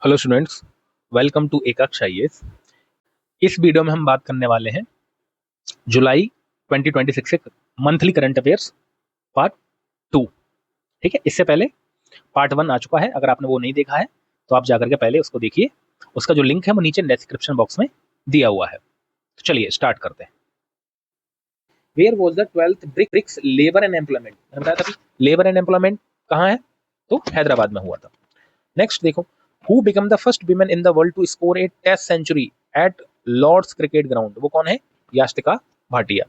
Hello students, welcome to Ekaksh IAS. इस video में हम बात करने वाले हैं जुलाई 2026 के मंथली करंट अफेयर्स पार्ट 2। ठीक है, इससे पहले पार्ट 1 आ चुका है। अगर आपने वो नहीं देखा है तो आप जाकर के पहले उसको देखिए। उसका जो लिंक है वो नीचे डिस्क्रिप्शन बॉक्स में दिया हुआ है। तो चलिए स्टार्ट करते हैं। Where was the 12th BRICS labour and employment? मैंने बताया था लेबर एंड एम्प्लॉयमेंट कहाँ है, तो हैदराबाद में हुआ था। नेक्स्ट देखो, who become the first women in the world to score a test century at Lord's cricket ground? वो कौन है? यास्टिका भाटिया।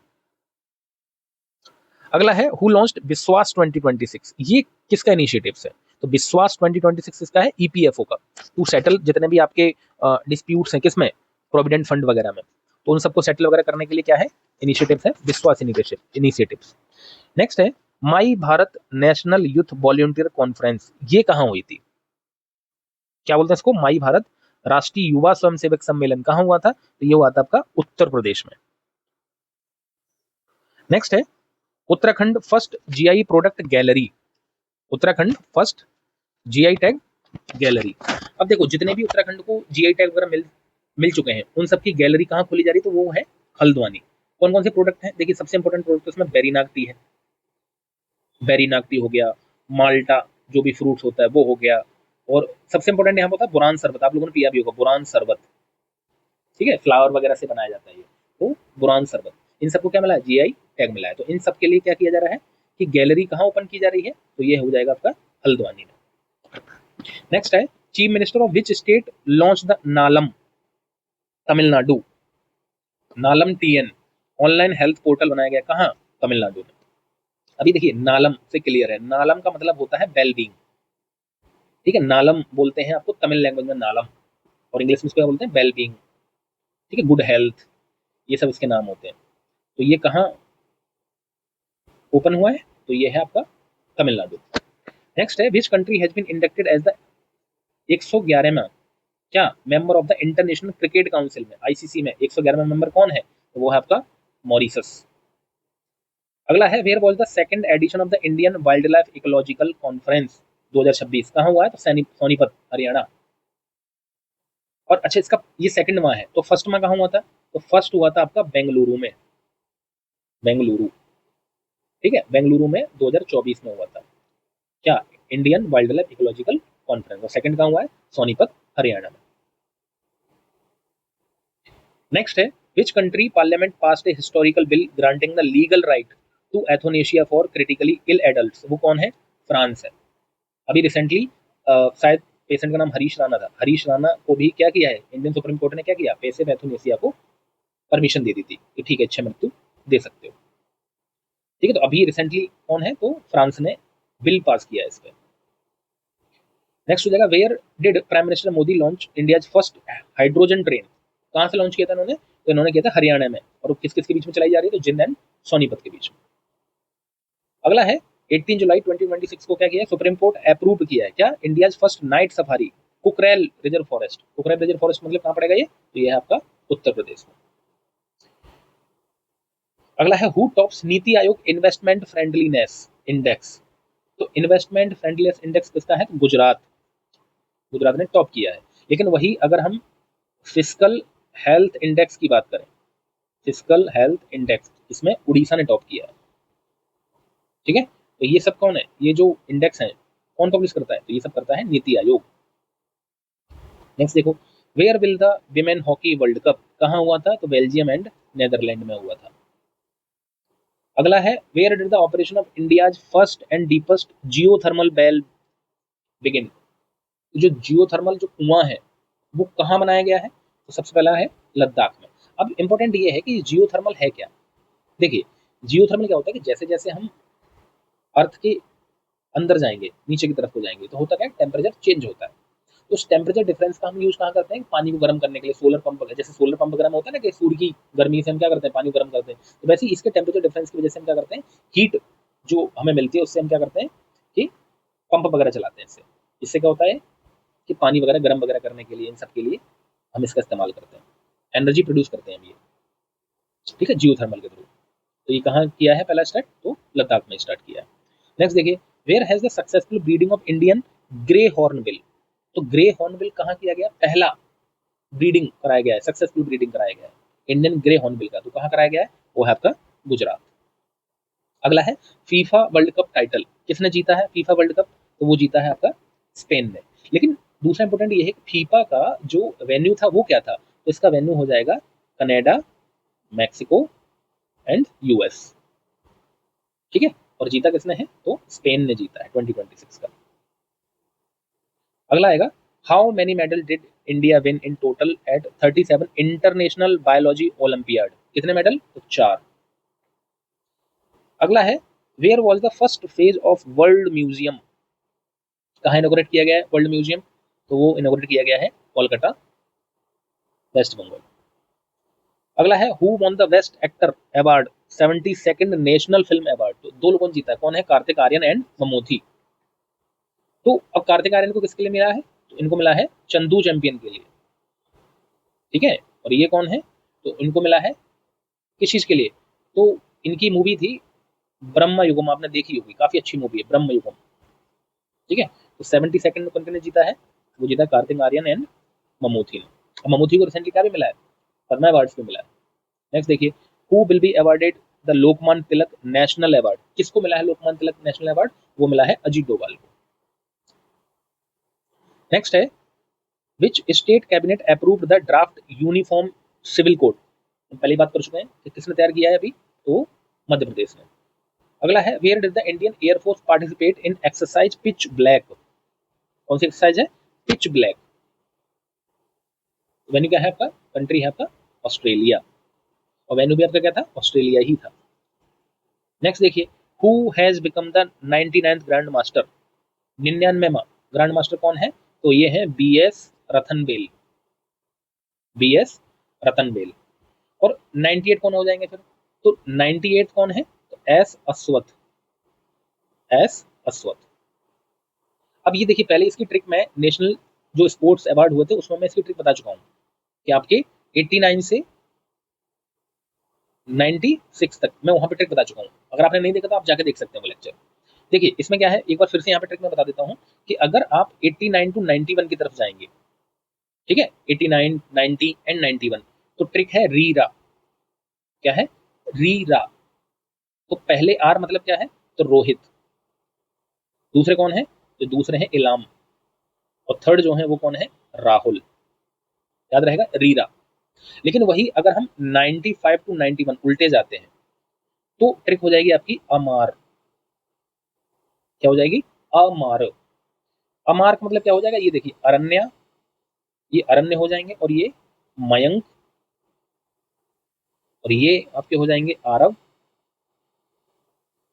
अगला है हु लॉन्च्ड विश्वास 2026? ये किसका इनिशिएटिव है? तो विश्वास 2026 इसका है ईपीएफओ का, टू सेटल जितने भी आपके डिस्प्यूट्स हैं किसमें, प्रोविडेंट फंड वगैरह में, तो उन सबको सेटल वगैरह करने के लिए क्या है, इनिशिएटिव है विश्वास इनिशिएटिव्स। नेक्स्ट है my Bharat national youth volunteer conference, ये कहाँ हुई थी? क्या बोलते हैं इसको? माई भारत राष्ट्रीय युवा स्वयंसेवक सम्मेलन कहाँ हुआ था? तो ये हुआ था आपका उत्तर प्रदेश में। नेक्स्ट है Uttarakhand first GI product gallery, Uttarakhand first GI tag gallery. अब देखो जितने भी उत्तराखंड को जीआई टैग वगैरह मिल चुके हैं उन सबकी गैलरी कहाँ खोली जा रही है? तो वो है हल्द्वानी। कौन कौन से प्रोडक्ट हैं? देखिए सबसे इंपॉर्टेंट प्रोडक्ट उसमें बेरीनाग टी है, बेरीनाग टी हो गया, माल्टा जो भी फ्रूट्स होता है वो हो गया, और सबसे इंपॉर्टेंट यहाँ होता है बुरान शरबत। आप लोगों ने पिया भी होगा बुरान शरबत, ठीक है, फ्लावर वगैरह से बनाया जाता है ये, तो बुरान शरबत। इन सबको क्या मिला है? जीआई टैग मिला है। तो इन सब के लिए क्या किया जा रहा है कि गैलरी कहाँ ओपन की जा रही है? तो ये हो जाएगा आपका हल्द्वानी में। नेक्स्ट है chief minister of which state launch the Nalam? Tamil Nadu. Nalam TN online health portal बनाया गया कहाँ? तमिलनाडु में। अभी देखिए नालम से क्लियर है, नालम का मतलब होता है वेलबींग, ठीक है, नालम बोलते हैं आपको तमिल लैंग्वेज में नालम, और इंग्लिश में इसको क्या बोलते हैं? वेलबींग, ठीक है, गुड हेल्थ, ये सब इसके नाम होते हैं। तो ये कहाँ ओपन हुआ है? तो ये है आपका तमिलनाडु। नेक्स्ट है which country has been inducted as the 111वां क्या member of the international cricket council में, आईसीसी में 111वां मेंबर कौन है? तो वो है आपका मॉरिशस। अगला है where was the second edition of the Indian wild life ecological conference 2026? कहाँ हुआ है? तो सोनीपत हरियाणा। और अच्छा इसका ये सेकंड माह है, तो फर्स्ट माह कहाँ हुआ था? तो फर्स्ट हुआ था आपका बेंगलुरु में, बेंगलुरु, ठीक है, बेंगलुरु में 2024 में हुआ था क्या? Indian wild life ecological conference. और सेकंड कहाँ हुआ है? सोनीपत हरियाणा में। नेक्स्ट है which country parliament passed a historical bill granting the legal right to euthanasia for critically ill adults? वो कौन है? फ्रांस है। अभी रिसेंटली शायद पेशेंट का नाम हरीश राणा था, हरीश राणा को भी क्या किया है इंडियन सुप्रीम कोर्ट ने? क्या किया? पैसिव एथोनेशिया को परमिशन दे दी थी कि ठीक है इच्छा मृत्यु दे सकते हो, ठीक है। तो अभी रिसेंटली कौन है? तो फ्रांस ने बिल पास किया है इस पर। नेक्स्ट हो जाएगा where did prime minister Modi launch India first hydrogen train? कहाँ से लॉन्च किया था इन्होंने? तो इन्होंने किया था हरियाणा में। और किस किस के बीच में चलाई जा रही है? तो जिंद एंड सोनीपत के बीच में। अगला है 18 जुलाई 2026 को क्या किया? सुप्रीम कोर्ट अप्रूव किया है क्या? India first night safari Kukrail reserve forest. Kukrail reserve forest मतलब कहाँ पड़ेगा ये? तो ये है आपका उत्तर प्रदेश में। अगला है who tops NITI Aayog investment friendliness index? तो इन्वेस्टमेंट फ्रेंडलीनेस इंडेक्स किसका है? तो गुजरात, गुजरात ने टॉप किया है। लेकिन वही अगर हम फिस्कल हेल्थ इंडेक्स की बात करें, फिस्कल हेल्थ इंडेक्स, इसमें उड़ीसा ने टॉप किया है, ठीक है। तो ये सब कौन है? ये जो इंडेक्स है कौन पब्लिश करता है? तो ये सब करता है नीति आयोग। नेक्स्ट देखो where will the women hockey world cup कहाँ हुआ था? तो बेल्जियम एंड नेदरलैंड में हुआ था। अगला है where did the operation of India's first and deepest geothermal well begin? जो जियोथर्मल जो कुआं है वो कहाँ बनाया गया है? तो सबसे पहला है लद्दाख में। अब इंपॉर्टेंट ये है कि जियोथर्मल है क्या। देखिए जियोथर्मल क्या होता है कि जैसे जैसे हम अर्थ के अंदर जाएंगे, नीचे की तरफ को जाएंगे, तो होता क्या है? टेम्परेचर चेंज होता है। तो उस टेम्परेचर डिफरेंस का हम यूज कहाँ करते हैं? पानी को गर्म करने के लिए सोलर पंप वगैरह, जैसे सोलर पंप वगैरह में होता है ना कि सूर्य की गर्मी से हम क्या करते हैं? पानी को गर्म करते हैं। तो वैसे ही इसके टेम्परेचर डिफरेंस की वजह से हम क्या करते हैं? हीट जो हमें मिलती है उससे हम क्या करते हैं कि पंप वगैरह चलाते हैं। इससे इससे क्या होता है कि पानी वगैरह गर्म वगैरह करने के लिए, इन सब के लिए हम इसका इस्तेमाल करते हैं, एनर्जी प्रोड्यूस करते हैं हम ये, ठीक है, जियोथर्मल के थ्रू। तो ये कहाँ किया है पहला स्टार्ट? तो लद्दाख में स्टार्ट किया है। नेक्स्ट देखिए where has the successful breeding of Indian grey horn bill? तो ग्रे हॉर्नबिल कहाँ किया गया, पहला ब्रीडिंग कराया गया है, सक्सेसफुल ब्रीडिंग कराया गया है इंडियन ग्रे हॉर्नबिल का, तो कहाँ कराया गया है, वो है आपका गुजरात। अगला है फीफा वर्ल्ड कप टाइटल किसने जीता है, फीफा वर्ल्ड कप, तो वो जीता है आपका स्पेन ने। लेकिन दूसरा इंपॉर्टेंट ये है कि फीफा का जो वेन्यू था वो क्या था, तो इसका वेन्यू हो जाएगा कनाडा, मैक्सिको एंड यूएस, ठीक है। और जीता किसने है, तो स्पेन ने जीता है 2026 का। अगला आएगा how many medal did India win in total at 37 international biology olympiad, कितने मेडल, तो 4। अगला है where was the first phase of world museum, कहाँ इनोग्रेट किया गया है वर्ल्ड म्यूजियम, तो वो इनोग्रेट किया गया है कोलकाता, वेस्ट बंगाल। अगला है who won the best actor award 72nd national film award, तो 2 लोगों ने जीता है, कौन है, कार्तिक आर्यन एंड ममूथी। तो अब कार्तिक आर्यन को किसके लिए मिला है, तो इनको मिला है चंदू चैंपियन के लिए, ठीक है। और ये कौन है, तो इनको मिला है किस चीज के लिए, तो इनकी मूवी थी ब्रह्म युगम, आपने देखी होगी, काफी अच्छी मूवी है ब्रह्म युगम, ठीक है। तो 72nd कौन ने जीता है, वो जीता कार्तिक आर्यन एंड ममूथी ने। ममूथी को रिसेंटली क्या भी मिला है, पद्मा अवार्ड्स भी मिला है। नेक्स्ट देखिए who will be awarded the Lokmanya Tilak national award, किसको मिला है लोकमान तिलक नेशनल अवार्ड, वो मिला है अजीत डोभाल को। नेक्स्ट है which state cabinet approved the draft uniform civil code, हम पहले बात कर चुके हैं कि किसने तैयार किया है अभी, तो मध्य प्रदेश ने। अगला है where did the Indian air force participate in exercise pitch black, कौन सी एक्सरसाइज है, पिच ब्लैक। वेन्यू क्या है आपका, कंट्री है आपका ऑस्ट्रेलिया, और वेन्यू भी आपका क्या था, ऑस्ट्रेलिया ही था। नेक्स्ट देखिए who has become the 99th grandmaster, 99वां ग्रैंड मास्टर कौन है, तो ये है BS रतनबेल, BS रतनबेल। और 98 कौन हो जाएंगे फिर, तो 98 कौन है, तो S अश्वथ, S अश्वथ। अब ये देखिए पहले इसकी ट्रिक मैं नेशनल जो स्पोर्ट्स अवार्ड हुए थे उसमें मैं इसकी ट्रिक बता चुका हूँ कि आपके 89 से 96 तक मैं वहां पे ट्रिक बता चुका हूँ, अगर आपने नहीं देखा तो आप जाके देख सकते हैं वो लेक्चर। देखिए इसमें क्या है, एक बार फिर से यहाँ पे ट्रिक में बता देता हूँ कि अगर आप 89 टू 91 की तरफ जाएंगे, ठीक है, 89, 90 एंड 91, तो ट्रिक है रीरा, क्या है, रीरा। तो पहले आर मतलब क्या है, तो रोहित, दूसरे कौन है, तो दूसरे हैं इलाम, और थर्ड जो है वो कौन है, राहुल, याद रहेगा रीरा। लेकिन वही अगर हम 95 टू 91 उल्टे जाते हैं तो ट्रिक हो जाएगी आपकी अमार, क्या हो जाएगी, अमार। अमार का मतलब क्या हो जाएगा, ये देखिए अरण्या, ये अरण्य हो जाएंगे, और ये मयंक, और ये आपके हो जाएंगे आरव,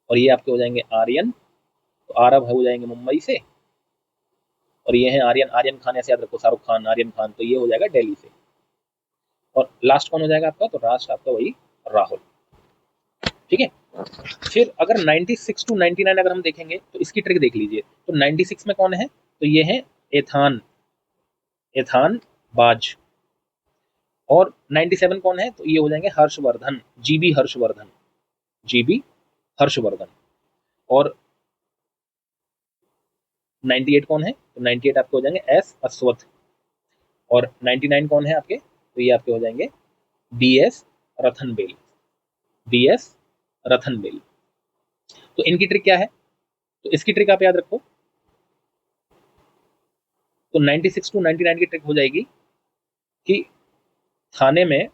और ये आपके हो जाएंगे आर्यन, तो आरव हो जाएंगे मुंबई से, और ये है आर्यन, आर्यन खान ऐसे याद रखो, शाहरुख खान आर्यन खान, तो ये हो जाएगा दिल्ली से। और लास्ट कौन हो जाएगा आपका, तो लास्ट आपका वही राहुल, ठीक है। फिर अगर 96 टू 99 अगर हम देखेंगे तो इसकी ट्रिक देख लीजिए, तो 96 में कौन है, तो ये है एथान, एथान बाज। और 97 कौन है, तो ये हो जाएंगे हर्षवर्धन, जीबी हर्षवर्धन, जीबी हर्षवर्धन। और 98 कौन है, तो 98 आपके हो जाएंगे एस अश्वथ। और 99 कौन है आपके, तो ये आपके हो जाएंगे BS रतनबेल, BS रतनबेल। तो इनकी ट्रिक क्या है, तो इसकी ट्रिक आप याद रखो, तो 96 टू 99 की ट्रिक हो जाएगी कि थाने में,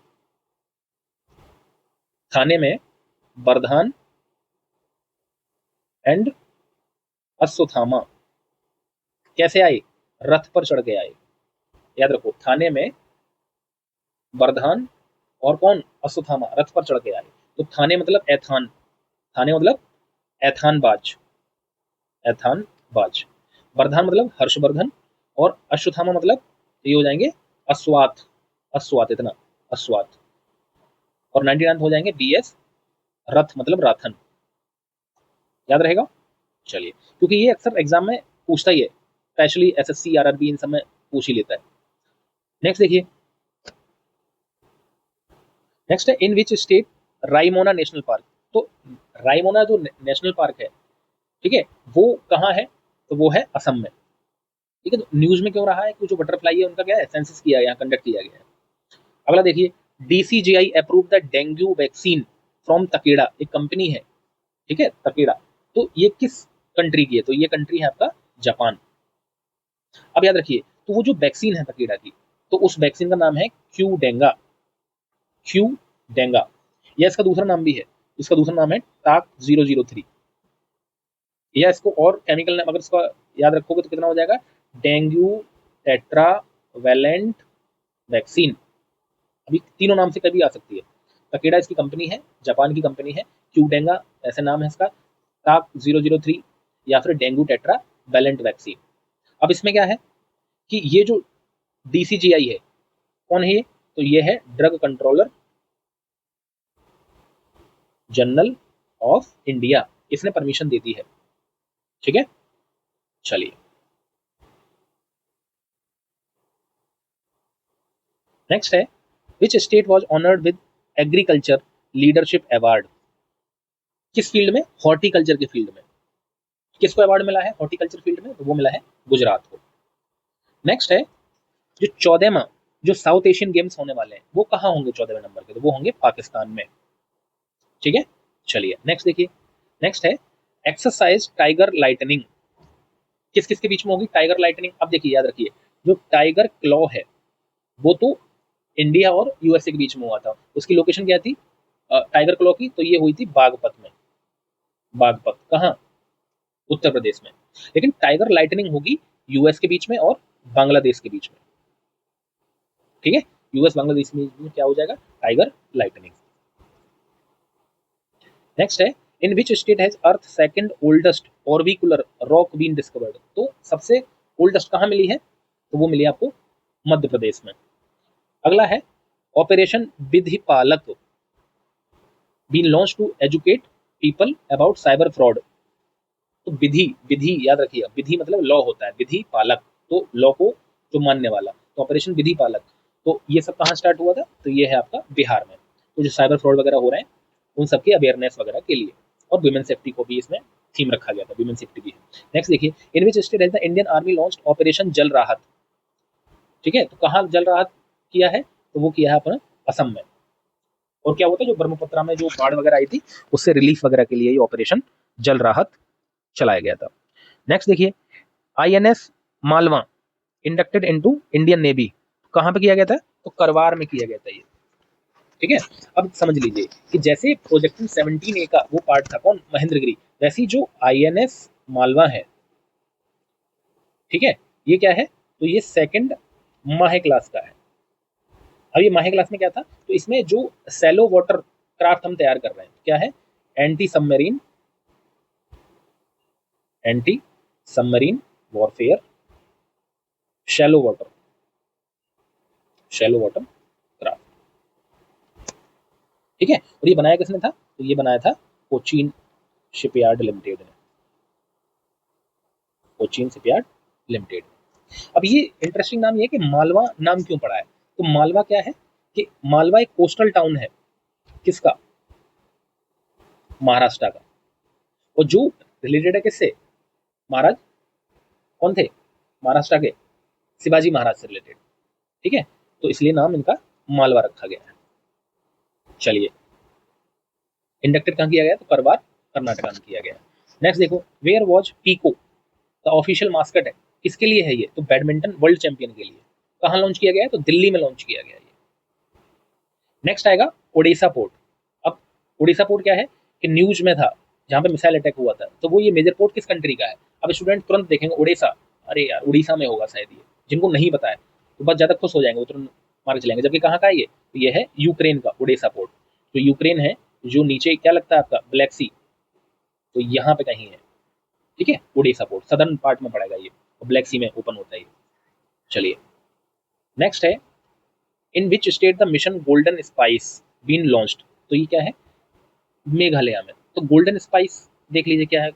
थाने में बर्धान एंड अश्वत्थामा कैसे आए, रथ पर चढ़ के आए, याद रखो थाने में बर्धान और कौन, अश्वत्थामा रथ पर चढ़ के आए। तो थाने मतलब एथान, थाने मतलब एथान बाज, एथान बाज। बर्धान मतलब हर्षवर्धन, और अश्वत्थामा मतलब ये हो जाएंगे अश्वात, अश्वात इतना, अश्वात। और 99 हो जाएंगे BS रथ मतलब राथन, याद रहेगा। चलिए क्योंकि ये अक्सर एग्जाम में पूछता ही है, स्पेशली SSC RRB इन सब में पूछ ही लेता है। नेक्स्ट देखिए, नेक्स्ट है in which state राइमोना national park, तो राइमोना जो नेशनल पार्क है, ठीक है, वो कहाँ है, तो वो है असम में, ठीक है, तो न्यूज में क्यों रहा है कि जो बटरफ्लाई है उनका क्या है, सेंसस किया गया, कंडक्ट किया गया है। अगला देखिए, DCGI approve the dengue vaccine from Takeda, एक कंपनी है, ठीक है, तकेड़ा। तो ये किस कंट्री की है, तो ये कंट्री है आपका जापान। अब याद रखिए, तो वो जो वैक्सीन है तकेड़ा की, तो उस वैक्सीन का नाम है क्यू डेंगा, क्यू डेंगा, या इसका दूसरा नाम भी है, इसका दूसरा नाम है टाक 003, या इसको और केमिकल नेम अगर इसका याद रखोगे तो कितना हो जाएगा, डेंगू टेट्रा वैलेंट वैक्सीन। अभी तीनों नाम से कभी आ सकती है। तकेड़ा इसकी कंपनी है, जापान की कंपनी है। क्यूडेंगा ऐसे नाम है इसका। टाक 003 या फिर डेंगू टेट्रा वैलेंट वैक्सीन। अब इसमें क्या है कि ये जो डीसीजीआई है, कौन है ये, तो ये है drug controller general of India, इसने परमिशन दे दी है। ठीक है, चलिए नेक्स्ट है, which state was honoured with agriculture leadership award, किस फील्ड में, हॉर्टिकल्चर के फील्ड में। किसको अवार्ड मिला है हॉर्टिकल्चर फील्ड में, तो वो मिला है गुजरात को। नेक्स्ट है, जो 14वां जो साउथ एशियन गेम्स होने वाले हैं वो कहाँ होंगे 14वें नंबर के, तो वो होंगे पाकिस्तान में। ठीक है, चलिए नेक्स्ट देखिए, नेक्स्ट है एक्सरसाइज टाइगर लाइटनिंग, किस किस के बीच में होगी टाइगर लाइटनिंग। अब देखिए याद रखिए, जो टाइगर क्लॉ है वो तो इंडिया और यूएसए के बीच में हुआ था, उसकी लोकेशन क्या थी टाइगर क्लॉ की, तो ये हुई थी बागपत में, बागपत कहाँ, उत्तर प्रदेश में। लेकिन टाइगर लाइटनिंग होगी यूएस के बीच में और बांग्लादेश के बीच में। ठीक है, यूएस बांग्लादेश में क्या हो जाएगा, टाइगर लाइटनिंग। नेक्स्ट है, in which state has earth second oldest orbicular rock been discovered, तो सबसे ओल्डेस्ट कहाँ मिली है, तो वो मिली आपको मध्य प्रदेश में। अगला है, operation Vidhi Palak been launch to educate people about cyber fraud, तो विधि, विधि याद रखिए, विधि मतलब लॉ होता है, विधि पालक तो लॉ को जो मानने वाला, तो ऑपरेशन विधि पालक, तो ये सब कहाँ स्टार्ट हुआ था, तो ये है आपका बिहार में। तो जो साइबर फ्रॉड वगैरह हो रहे हैं उन सबके अवेयरनेस वगैरह के लिए, और वुमेन सेफ्टी को भी इसमें थीम रखा गया था, वुमेन सेफ्टी भी है। नेक्स्ट देखिए, in which state has the Indian army launched operation Jal Rahat, ठीक है, तो कहाँ जल राहत किया है, तो वो किया है अपना असम में। और क्या होता है, जो ब्रह्मपुत्रा में जो बाढ़ वगैरह आई थी उससे रिलीफ वगैरह के लिए ये ऑपरेशन जल राहत चलाया गया था। नेक्स्ट देखिए, INS Malwa inducted into Indian navy, कहाँ पे किया गया था, तो करवार में किया गया था ये। ठीक है, अब समझ लीजिए कि जैसे प्रोजेक्ट 17A का वो पार्ट था कौन, महेंद्रगिरी, वैसी जो आईएनएस मालवा है, ठीक है, ये क्या है, तो ये सेकंड माहे क्लास का है। अब ये माहे क्लास में क्या था, तो इसमें जो सैलो वाटर क्राफ्ट हम तैयार कर रहे हैं, क्या है, anti submarine, anti submarine warfare shallow water, shallow water craft. ठीक है, और ये बनाया किसने था, तो ये बनाया था कोचीन शिपयार्ड लिमिटेड ने, कोचीन शिपयार्ड लिमिटेड। अब ये इंटरेस्टिंग नाम ये है कि मालवा नाम क्यों पड़ा है, तो मालवा क्या है कि मालवा एक कोस्टल टाउन है, किसका, महाराष्ट्र का, और जो रिलेटेड है किससे, महाराज कौन थे, महाराष्ट्र के शिवाजी महाराज से रिलेटेड। ठीक है, तो इसलिए नाम इनका मालवा रखा गया है। चलिए, इंडक्टेड कहाँ किया गया, तो करवार कर्नाटका में किया गया। नेक्स्ट देखो, where was Pico the official mascot है, किसके लिए है ये, तो बैडमिंटन वर्ल्ड चैंपियन के लिए। कहाँ लॉन्च किया गया है, तो दिल्ली में लॉन्च किया गया है ये। नेक्स्ट आएगा ओडिशा पोर्ट। अब ओडिशा पोर्ट क्या है कि न्यूज में था जहाँ पे मिसाइल अटैक हुआ था, तो वो ये मेजर पोर्ट किस कंट्री का है। अब स्टूडेंट तुरंत देखेंगे ओडिशा, अरे यार उड़ीसा में होगा शायद ये, जिनको नहीं पता है तो बहुत ज्यादा खुश हो जाएंगे, वो तुरंत मार्क चलेंगे, जबकि कहाँ का है ये, तो ये है यूक्रेन का ओडिशा पोर्ट। तो यूक्रेन है जो नीचे क्या लगता है आपका ब्लैक सी, तो यहाँ पे कहीं है। ठीक है, ओडिशा पोर्ट सदर्न पार्ट में पड़ेगा ये, और ब्लैक सी में ओपन होता है ये। चलिए नेक्स्ट है, in which state the mission golden spice been launched, तो ये क्या है, मेघालय में। तो गोल्डन स्पाइस देख लीजिए क्या है,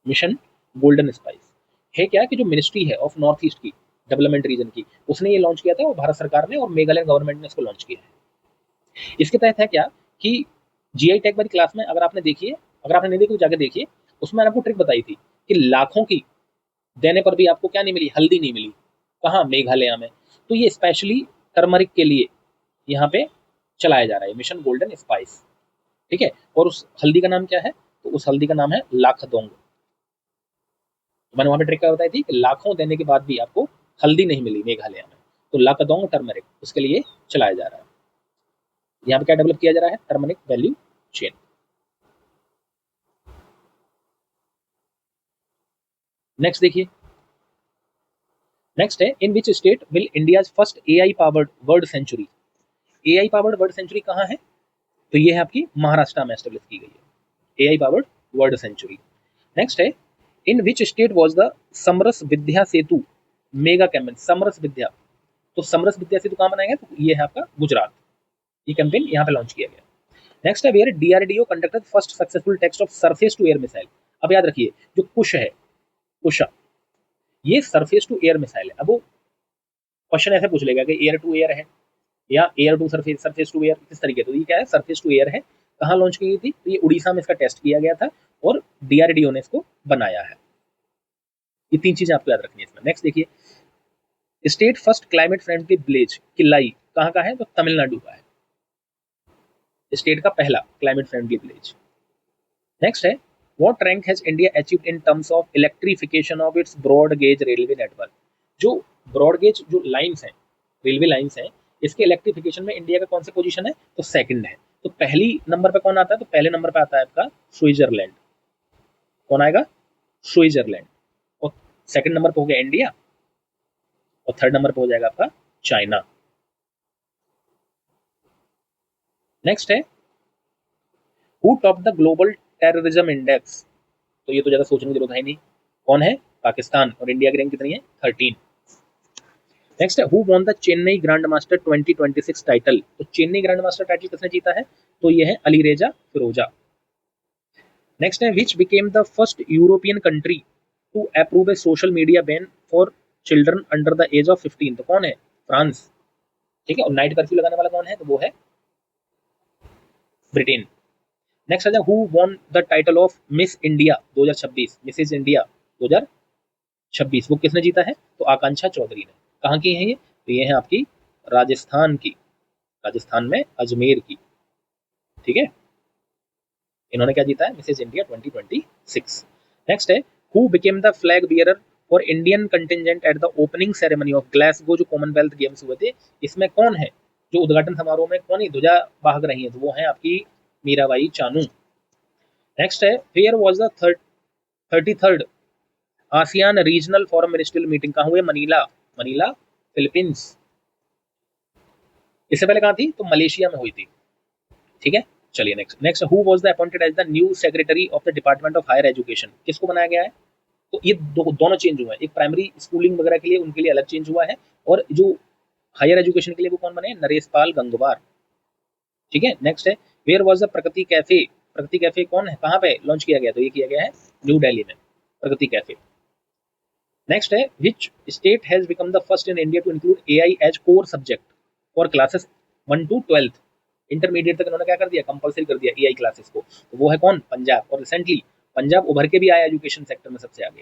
मिशन गोल्डन स्पाइस है क्या कि जो मिनिस्ट्री है ऑफ नॉर्थ ईस्ट की डेवलपमेंट रीजन की, उसने ये लॉन्च किया था, और भारत सरकार ने और मेघालय गवर्नमेंट ने इसको लॉन्च किया है। इसके तहत है क्या कि जीआई टैग वाली क्लास में अगर आपने देखिए, अगर आपने नहीं देखी तो जाके देखिए, उसमें मैंने आपको ट्रिक बताई थी कि लाखों की देने पर भी आपको क्या नहीं मिली, हल्दी नहीं मिली। कहाँ, मेघालय में। तो ये स्पेशली टर्मरिक के लिए यहाँ पे चलाया जा रहा है मिशन गोल्डन स्पाइस, ठीक है। और उस हल्दी का नाम क्या है, तो उस हल्दी का नाम है लाखदोंग। मैंने वहां पे ट्रिक क्या बताई थी कि लाखों देने के बाद भी आपको हल्दी नहीं मिली मेघालय में, तो लाखदोंग टर्मरिक उसके लिए चलाया जा रहा है। यहाँ पे क्या डेवलप किया जा रहा है, टर्मरिक वैल्यू चेन। नेक्स्ट देखिए, नेक्स्ट है in which state will India first AI powered world century. AI powered world century कहाँ है, तो ये है आपकी महाराष्ट्र में एस्टेब्लिश की गई है AI powered world century. Next है in which state was the Samras Vidya Setu mega campaign. समरस विद्या, तो समरस विद्या सेतु कहाँ बनाया गया, तो ये है आपका गुजरात। ये कैंपेन यहाँ पे लॉन्च किया गया। नेक्स्ट है where DRDO conducted first successful test of surface to air missile. अब याद रखिए जो कुश है, कुशा, ये सरफेस टू एयर मिसाइल है। अब वो क्वेश्चन ऐसे पूछ लेगा कि एयर टू एयर है या air to surface, surface to air, किस तरीके। तो ये क्या है, सरफेस टू एयर है। कहाँ लॉन्च की गई थी, तो ये उड़ीसा में इसका टेस्ट किया गया था और डीआरडीओ ने इसको बनाया है। ये तीन चीजें आपको याद रखनी है इसमें। नेक्स्ट देखिए state first climate friendly village Kilai कहाँ का है, तो तमिलनाडु का है, स्टेट का पहला क्लाइमेट फ्रेंडली विलेज। नेक्स्ट है what rank has India achieved in terms of electrification of its broad gauge railway network. जो ब्रॉड गेज जो लाइंस हैं, रेलवे लाइंस हैं, इसके इलेक्ट्रिफिकेशन में इंडिया का कौन सा पोजीशन है, तो सेकंड है। तो पहली नंबर पे कौन आता है, तो पहले नंबर पे आता है आपका स्विट्जरलैंड। कौन आएगा, स्विट्जरलैंड। और सेकंड नंबर पे हो गया इंडिया, और थर्ड नंबर पे हो जाएगा आपका चाइना। नेक्स्ट है who top the global terrorism index. तो ये तो ज्यादा सोचने की जरूरत है नहीं, कौन है, पाकिस्तान। और इंडिया की रैंक कितनी है, 13। नेक्स्ट है who won the Chennai grand master 2026 title. तो चेन्नई ग्रैंड मास्टर टाइटल किसने जीता है, तो ये है अलीरेजा फिरोजा। नेक्स्ट है which became the first European country to approve a social media ban for children under the age of 15। तो कौन है, फ्रांस, ठीक है। और नाइट कर्फ्यू लगाने वाला कौन है, तो वो है ब्रिटेन। नेक्स्ट आ जाए who won the title of miss India 2026, mrs India 2026, वो किसने जीता है, तो आकांक्षा चौधरी ने। कहाँ की है ये, तो ये है आपकी राजस्थान की, राजस्थान में अजमेर की, ठीक है। इन्होंने क्या जीता है, मिसेज इंडिया 2026। नेक्स्ट है who became the flag bearer for Indian contingent at the opening ceremony of Glasgow, जो कॉमनवेल्थ गेम्स हुए थे, इसमें कौन है, जो उद्घाटन समारोह में कौन ही ध्वजा वाहक रही है, तो वो है आपकी मीराबाई चानू। नेक्स्ट है where was the 33rd ASEAN regional forum ministerial meeting, कहाँ हुई, मनीला, मनीला फिलीपींस। इससे पहले कहाँ थी, तो मलेशिया में हुई थी, ठीक है। चलिए next, next who was the appointed as the new secretary of the department of higher education. किसको बनाया गया है, तो ये दोनों चेंज हुआ है। एक प्राइमरी स्कूलिंग वगैरह के लिए उनके लिए अलग चेंज हुआ है, और जो हायर एजुकेशन के लिए वो कौन बने, नरेश पाल गंगवार, ठीक है। नेक्स्ट है where was the Pragati cafe. Pragati cafe कौन है, कहाँ पे लॉन्च किया गया, तो ये किया गया है न्यू दिल्ली में, प्रगति कैफे। नेक्स्ट है which state has become the first in India to include AI as core subject for classes 1 to 12। Intermediate तक इन्होंने क्या कर दिया, कंपलसरी कर दिया एआई क्लासेस को, तो वो है कौन, पंजाब। और रिसेंटली पंजाब उभर के भी आया एजुकेशन सेक्टर में सबसे आगे,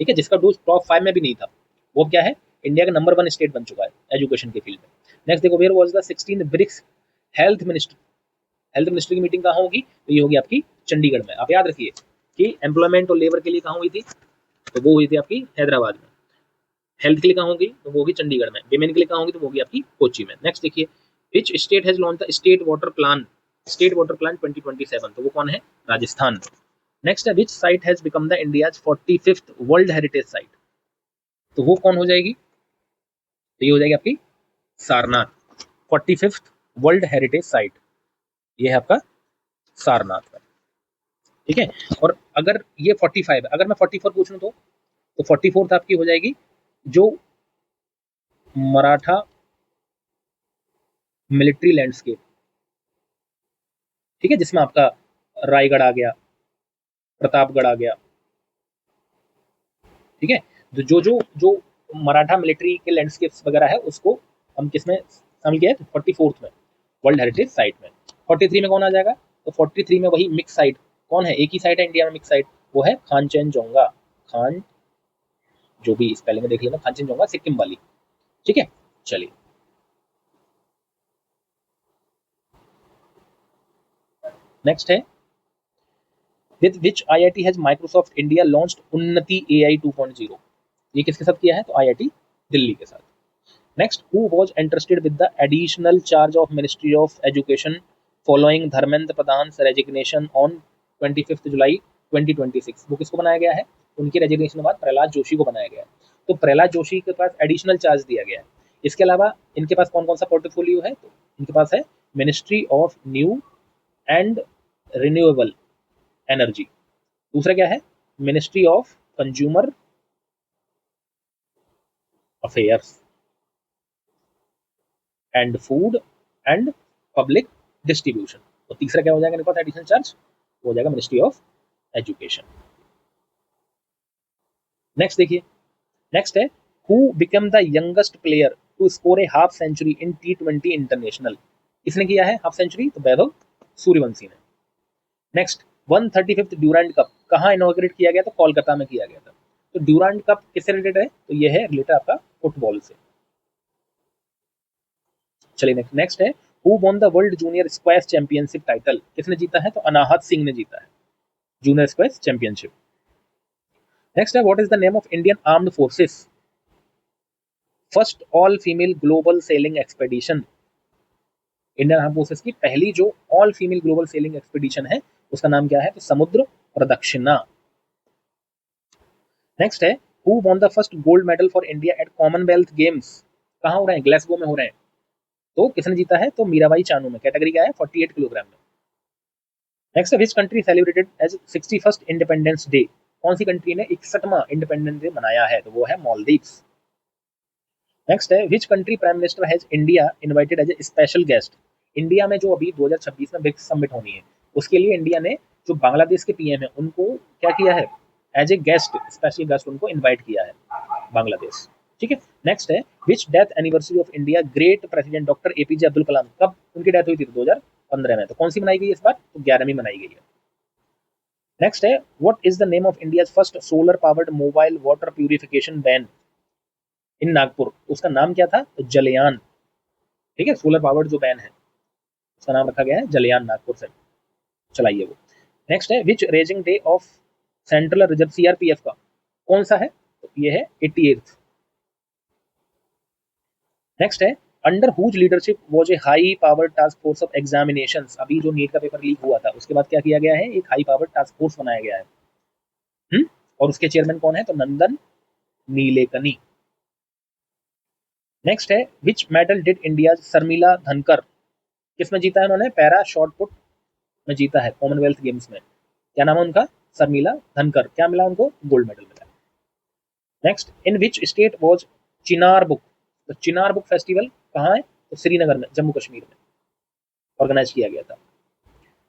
ठीक है, जिसका डोज टॉप 5 में भी नहीं था। वो क्या है, इंडिया का नंबर 1 स्टेट बन चुका है एजुकेशन के फील्ड में। नेक्स्ट देखो where was the 16 BRICS health minister, health ministry की मीटिंग कहाँ होगी, तो ये होगी आपकी चंडीगढ़ में। आप याद रखिए कि एम्प्लॉयमेंट और लेबर के लिए कहाँ हुई थी, तो वो हुई थी आपकी हैदराबाद में। हेल्थ के लिए कहाँ होगी, तो वो होगी चंडीगढ़ में। विमेन के लिए कहाँ होगी, तो वो होगी आपकी कोची में। नेक्स्ट देखिए विच state has launch the state water plan, state water plan 2027, तो वो कौन है, राजस्थान। नेक्स्ट है विच site has become the India's 45th world heritage site, तो वो कौन हो जाएगी, तो ये हो जाएगी आपकी Sarnath, 45th world heritage site, ये है आपका सारनाथ, ठीक है। और अगर ये 45, अगर मैं 44 पूछ लूं तो 44th आपकी हो जाएगी जो मराठा मिलिट्री लैंडस्केप, ठीक है, जिसमें आपका रायगढ़ आ गया, प्रतापगढ़ आ गया, ठीक है। तो जो जो जो मराठा मिलिट्री के लैंडस्केप्स वगैरह है उसको हम किसमें शामिल किया है, तो 44th में वर्ल्ड हेरिटेज साइट में। 43 में कौन आ जाएगा, तो 43 में वही मिक्स साइट, कौन है, एक ही साइट है इंडिया में मिक्स साइट, वो है खानचैन जोंगा, खान जो भी स्पेलिंग में देख लेना, खानचिनजोंगा सिक्किम वाली, ठीक है। चलिए नेक्स्ट है, with which IIT has Microsoft India launched उन्नति एआई 2.0, ये किसके साथ किया है, तो आईआईटी दिल्ली के साथ। Next, who was interested with the additional charge of ministry of education following Dharmendra Pradhan resignation on 25 जुलाई 2026, वो किसको बनाया गया है, उनकी रेजिग्नेशन के बाद प्रहलाद जोशी को बनाया गया है। तो प्रहलाद जोशी के पास एडिशनल चार्ज दिया गया है। इसके अलावा इनके पास कौन कौन सा पोर्टफोलियो है, तो इनके पास है ministry of new and renewable energy, दूसरा क्या है, ministry of consumer affairs and food and public distribution, तो तीसरा क्या हो जाएगा इनके पास एडिशनल चार्ज, वो हो जाएगा मिनिस्ट्री ऑफ एजुकेशन। नेक्स्ट देखिए, नेक्स्ट है, who become the youngest player to score a half century in T20 international, किसने किया है हाफ सेंचुरी, तो वैभव सूर्यवंशी ने। नेक्स्ट, 135th ड्यूरेंट कप कहाँ इनॉग्रेट किया गया, तो कोलकाता में किया गया था। तो ड्यूरेंट कप किससे रिलेटेड है, तो ये है रिलेटेड आपका फुटबॉल से। चलिए नेक्स्ट, नेक्स्ट है, who won the world junior squash championship title, किसने जीता है, तो अनाहत सिंह ने जीता है जूनियर स्क्वैश चैंपियनशिप। नेक्स्ट है, what is the name of Indian armed forces first all female global selling expedition, Indian armed forces की पहली जो all female global selling expedition है उसका नाम क्या है, तो समुद्र प्रदक्षिणा। नेक्स्ट है, who won the first gold medal for India at Commonwealth games, कहाँ हो रहे हैं, ग्लासगो में हो रहे हैं, तो किसने जीता है, तो मीराबाई चानू में, कैटेगरी क्या है 48 किलोग्राम में। Next, which country celebrated as 61st independence day, कौन सी कंट्री ने 61वां इंडिपेंडेंस डे मनाया है, तो वो है मालदीव्स। नेक्स्ट है, which country prime minister has India invited as a special guest, India में जो अभी 2026 में ब्रिक्स समिट होनी है उसके लिए इंडिया ने जो बांग्लादेश के पीएम है उनको क्या किया है, as a guest, special guest उनको इन्वाइट किया है बांग्लादेश, ठीक है। नेक्स्ट है, which death anniversary of India great president doctor APJ Abdul Kalam, कब उनकी डेथ हुई थी, 2015 में, तो कौन सी मनाई गई इस बार, तो 11वीं मनाई गई है। नेक्स्ट है, what is the name of India first solar powered mobile water purification van इन नागपुर, उसका नाम क्या था, तो जलयान, ठीक है, सोलर पावर्ड जो वैन है उसका नाम रखा गया है जलयान, नागपुर से चलाइए वो। नेक्स्ट है, which raising day of central reserve CRPF का कौन सा है, तो ये है 88th। नेक्स्ट है, under whose leadership was a high power task force of examination, अभी जो नीट का पेपर लीक हुआ था उसके बाद क्या किया गया है, एक हाई पावर टास्क फोर्स बनाया गया है। और उसके चेयरमैन कौन है, तो नंदन नीलेकनी। नेक्स्ट है, विच मेडल डिड इंडिया शर्मिला धनकर, किसमें जीता है उन्होंने, पैरा शॉर्ट पुट में जीता है कॉमनवेल्थ गेम्स में, क्या नाम है उनका, शर्मिला धनकर, क्या मिला उनको, गोल्ड मेडल मिला। Next, in which state was Chinar book, तो चिनार बुक फेस्टिवल कहाँ है, तो श्रीनगर में, जम्मू कश्मीर में ऑर्गेनाइज किया गया था।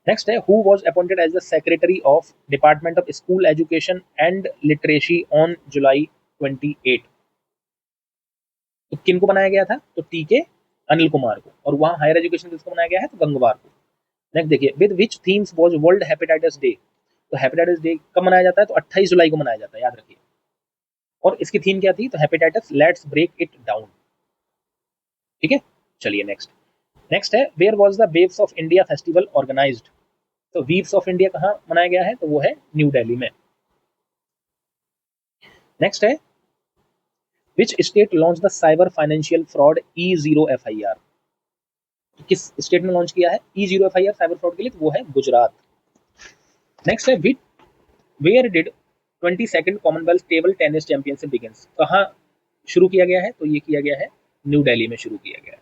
नेक्स्ट है, who was appointed as the secretary of department of school education and literacy on July 28, तो किनको बनाया गया था, तो टीके अनिल कुमार को, और वहाँ हायर एजुकेशन किसको बनाया गया है, तो गंगवार को। नेक्स्ट देखिए, with which themes was world hepatitis day, तो हेपेटाइटिस डे कब मनाया जाता है, तो 28 जुलाई को मनाया जाता है, याद रखिए। और इसकी थीम क्या थी, तो hepatitis let's break it down, ठीक है। चलिए नेक्स्ट, नेक्स्ट है, where was the waves of India festival organised, तो वीव्स ऑफ इंडिया कहाँ मनाया गया है, तो वो है न्यू दिल्ली में। नेक्स्ट है, which state launch the cyber financial fraud E0 FIR, किस स्टेट ने लॉन्च किया है E0 FIR साइबर फ्रॉड के लिए, तो वो है गुजरात। नेक्स्ट है, which where did 22nd commonwealth table tennis championship begins, कहाँ शुरू किया गया है, तो ये किया गया है न्यू दिल्ली में शुरू किया गया है।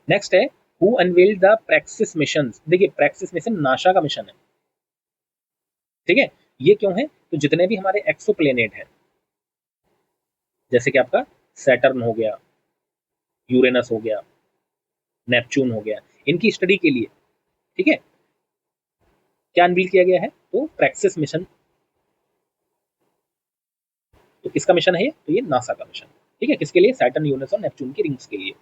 नेक्स्ट है, who unveiled the praxis mission, देखिए प्रैक्सिस मिशन नासा का मिशन है, ठीक है। ये क्यों है, तो जितने भी हमारे एक्सोप्लेनेट हैं जैसे कि आपका सैटर्न हो गया, यूरेनस हो गया, नेपच्यून हो गया, इनकी स्टडी के लिए, ठीक है, क्या अनवील किया गया है, तो प्रैक्सिस मिशन, तो किसका मिशन है ये, तो ये नासा का मिशन, ठीक है, किसके लिए, सैटर्न, यूरेनस और नेपच्यून की रिंग्स के लिए।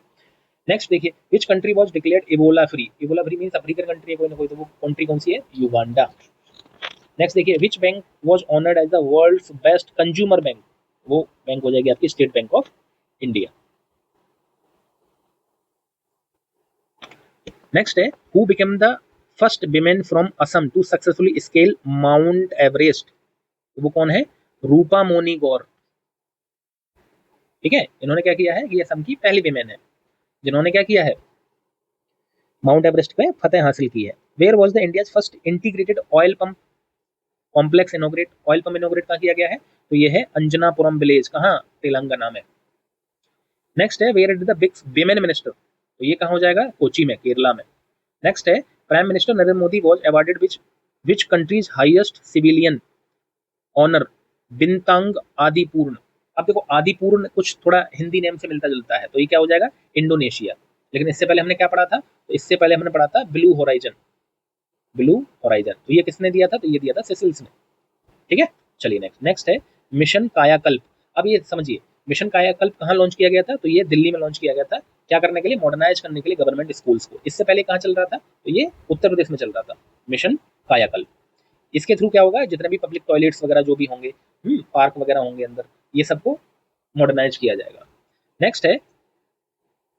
नेक्स्ट देखिए, which country was declared Ebola free, Ebola free means African country है कोई ना कोई, तो वो कंट्री कौन सी है, युगांडा। नेक्स्ट देखिए, which bank was honoured as the world's best consumer bank, वो बैंक हो जाएगी आपकी state bank of India. Next है, who became the first women from Assam to successfully scale Mount Everest? वो कौन है? रूपा मोनी गौर। ठीक है, इन्होंने क्या किया है, ये असम की पहली विमेन है जिन्होंने क्या किया है, माउंट एवरेस्ट पे फतेह हासिल की है। Where was the India first integrated oil pump complex inaugurate? Oil pump inaugurate कहाँ किया गया है? तो ये है अंजनापुरम विलेज, कहाँ? तेलंगाना में। नेक्स्ट है, where did the big women minister? तो ये कहाँ हो जाएगा? कोची में, केरला में। नेक्स्ट है, prime minister Narendra Modi was awarded which countries highest civilian honour Bintang Adipurna? अब देखो आदिपूर्ण कुछ थोड़ा हिंदी नेम से मिलता जुलता है, तो ये क्या हो जाएगा? इंडोनेशिया। लेकिन इससे पहले हमने क्या पढ़ा था? तो इससे पहले हमने पढ़ा था ब्लू होराइजन। ब्लू होराइजन, तो ये किसने दिया था? तो ये दिया था सेसिल्स ने। ठीक है, चलिए नेक्स्ट। नेक्स्ट है मिशन कायाकल्प। अब ये समझिए, मिशन कायाकल्प कहाँ लॉन्च किया गया था? तो ये दिल्ली में लॉन्च किया गया था। क्या करने के लिए? मॉडर्नाइज करने के लिए गवर्नमेंट स्कूल्स को। इससे पहले कहाँ चल रहा था? तो ये उत्तर प्रदेश में चल रहा था, मिशन कायाकल्प। इसके थ्रू क्या होगा, जितने भी पब्लिक टॉयलेट्स वगैरह जो भी होंगे, पार्क वगैरह होंगे अंदर, ये सबको मॉडर्नाइज किया जाएगा। नेक्स्ट है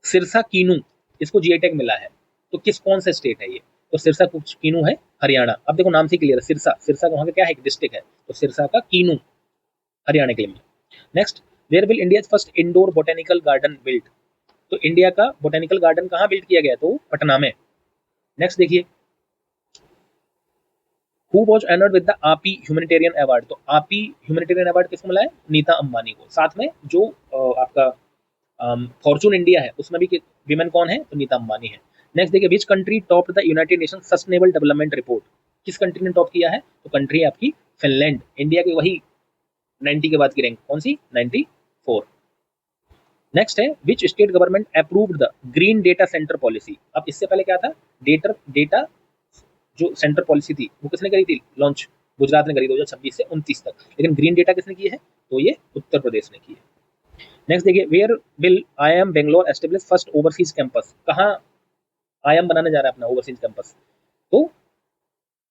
सिरसा कीनू, इसको जीआई टैग मिला है, तो किस कौन से स्टेट है ये? तो सिरसा कीनू है हरियाणा। अब देखो नाम से क्लियर है, सिरसा, सिरसा वहां का क्या है? एक डिस्ट्रिक्ट है, तो सिरसा का कीनू हरियाणा के लिए। Next, where will India first indoor botanical garden built? तो इंडिया का बोटेनिकल गार्डन कहाँ बिल्ड किया गया? तो पटना में। नेक्स्ट देखिए, who was honoured with the AAPI humanitarian award? तो आपी ह्यूमैनिटेरियन अवार्ड किसको मिला है? नीता अंबानी को। साथ में जो आपका फॉर्चून इंडिया है उसमें भी विमेन कौन है? तो नीता अंबानी है। नेक्स्ट देखिए, which country top the United nation sustainable development report? किस कंट्री ने टॉप किया है? तो कंट्री है आपकी फिनलैंड। इंडिया की वही 90 के बाद की रैंक कौन सी? 94। नेक्स्ट है, which state government approved the green data centre policy? अब इससे पहले क्या था? डेटा जो सेंटर पॉलिसी थी वो किसने करी थी लॉन्च? गुजरात ने करी 2026 से 29 तक। लेकिन ग्रीन डेटा किसने की है? तो ये उत्तर प्रदेश ने की है। नेक्स्ट देखिए, where will IIM Bangalore establish first overseas campus? कहाँ IIM बनाने जा रहा है अपना ओवरसीज कैंपस? तो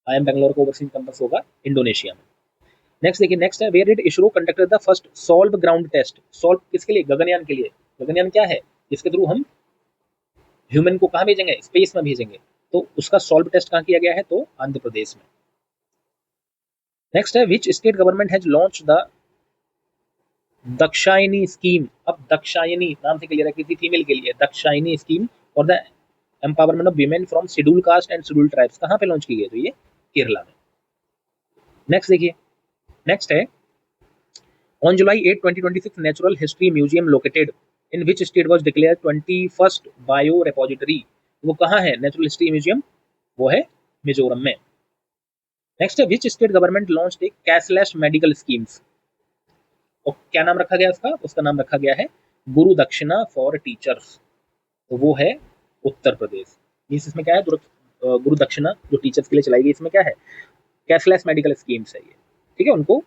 IIM बेंगलोर का ओवरसीज कैंपस होगा इंडोनेशिया में। नेक्स्ट देखिए, नेक्स्ट है, where did ISRO conducted the first solve ground test? Solve किसके लिए? गगनयान के लिए। गगनयान क्या है? जिसके थ्रू हम ह्यूमन को कहाँ भेजेंगे? स्पेस में भेजेंगे। तो उसका सॉल्व टेस्ट कहाँ किया गया है? तो आंध्र प्रदेश में। नेक्स्ट है, which state government has launch the Dakshayani scheme? अब दक्षायनी नाम से क्लियर है, किसी फीमेल के लिए दक्षायनी स्कीम और the empowerment of women from schedule caste and schedule tribes, कहाँ पे लॉन्च की गई? तो ये केरला में। नेक्स्ट देखिए, नेक्स्ट है, on July 8 2026 natural history museum located in which state was declared 21st bio repository? वो कहाँ है नेचुरल हिस्ट्री म्यूजियम? वो है मिजोरम में। नेक्स्ट है, which state government launch a cashless medical schemes? और क्या नाम रखा गया उसका? उसका नाम रखा गया है गुरु दक्षिणा फॉर टीचर्स। तो वो है उत्तर प्रदेश। मीन्स इसमें क्या है, गुरु दक्षिणा जो टीचर्स के लिए चलाई गई, इसमें क्या है? कैशलेस मेडिकल स्कीम्स है ये। ठीक है, उनको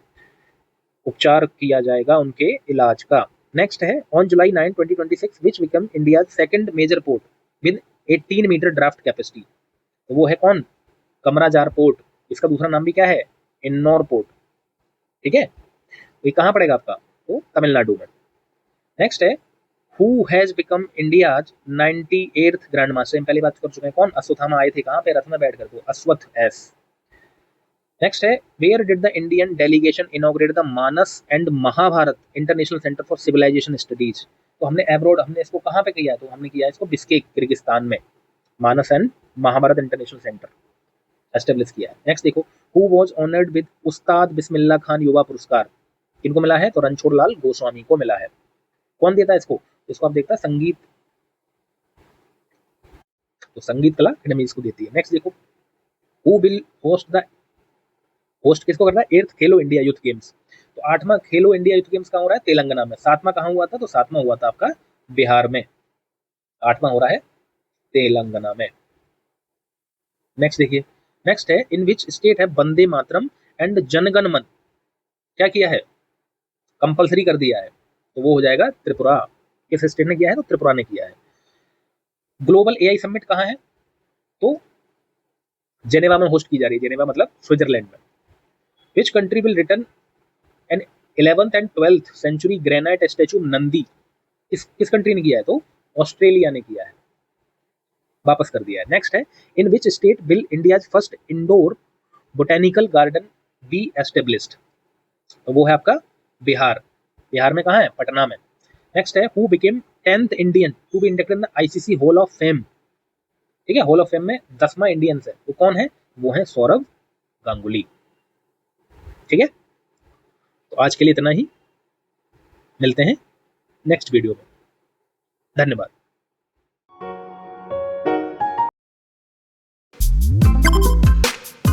उपचार किया जाएगा उनके इलाज का। नेक्स्ट है, on July 9 2026 which become India second major port with 18 metre draft capacity? तो वो है कौन? कमराजार पोर्ट। इसका दूसरा नाम भी क्या है? इन्नौर पोर्ट। ठीक है, ये कहाँ पड़ेगा आपका? तो तमिलनाडु में। नेक्स्ट है, who has become India's 98th grand master? पहली बात कर चुके हैं, कौन? अश्वत्थामा आए थे कहाँ पे? रथ में बैठ कर, तो अश्वत्थ एस। नेक्स्ट है, where did the Indian delegation inaugurate the Manas and Mahabharata international centre for civilisation studies? तो हमने एब्रोड, हमने इसको कहाँ पे किया? तो हमने किया इसको बिस्केक किर्गिस्तान में, Manas and Mahabharata international centre establish किया है। नेक्स्ट देखो, हु वाज ऑनर्ड विद उस्ताद बिस्मिल्लाह खान युवा पुरस्कार? किनको मिला है? तो रणछोड़ लाल गोस्वामी को मिला है। कौन देता है इसको? इसको आप देखता है संगीत, तो संगीत कला अकेडमी इसको देती है। नेक्स्ट देखो, हु विल होस्ट किसको करना है? 8th खेलो इंडिया यूथ गेम्स। तो 8वां खेलो इंडिया यूथ गेम्स कहाँ हो रहा है? तेलंगाना में। 7वां कहाँ हुआ था? तो 7वां हुआ था आपका बिहार में। 8वां हो रहा है तेलंगाना में। नेक्स्ट देखिए, नेक्स्ट है, इन विच स्टेट है वंदे मातरम एंड जनगण मन क्या किया है? कंपलसरी कर दिया है। तो वो हो जाएगा त्रिपुरा। किस स्टेट ने किया है? तो त्रिपुरा ने किया है। ग्लोबल AI समिट कहाँ है? तो जेनेवा में होस्ट की जा रही है। जेनेवा मतलब स्विट्जरलैंड में। Which country will return an 11th and 12th century granite statue Nandi किस कंट्री ने किया है? तो ऑस्ट्रेलिया ने किया है, वापस कर दिया है। नेक्स्ट है, in which state will India first indoor botanical garden be established? तो वो है आपका बिहार। बिहार में कहाँ है? पटना में। नेक्स्ट है, who became 10th Indian to be inducted in the ICC hall of fame? ठीक है, हॉल ऑफ फेम में 10वां इंडियन है, वो कौन है? वो है सौरव गांगुली। ठीक है, तो आज के लिए इतना ही, मिलते हैं नेक्स्ट वीडियो में। धन्यवाद।